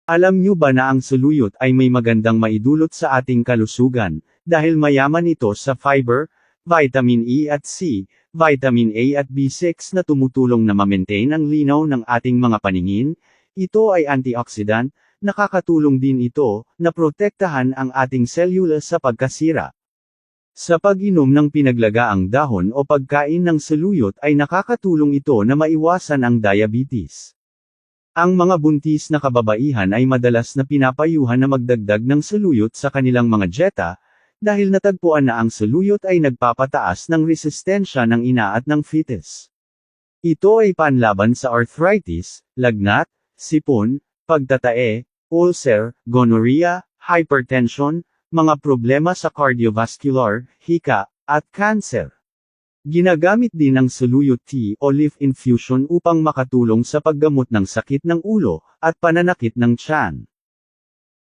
Alam nyo ba na ang saluyot ay may magandang maidulot sa ating kalusugan, dahil mayaman ito sa fiber, vitamin E at C, vitamin A at B6 na tumutulong na ma-maintain ang linaw ng ating mga paningin. Ito ay antioxidant, nakakatulong din ito, na protektahan ang ating selula sa pagkasira. Sa pag-inom ng pinaglagaang dahon o pagkain ng saluyot ay nakakatulong ito na maiwasan ang diabetes. Ang mga buntis na kababaihan ay madalas na pinapayuhan na magdagdag ng saluyot sa kanilang mga dieta, dahil natagpuan na ang saluyot ay nagpapataas ng resistensya ng ina at ng fetus. Ito ay panlaban sa arthritis, lagnat, sipon, pagtatae, ulcer, gonorrhea, hypertension, mga problema sa cardiovascular, hika, at cancer. Ginagamit din ang saluyot tea o leaf infusion upang makatulong sa paggamot ng sakit ng ulo, at pananakit ng tiyan.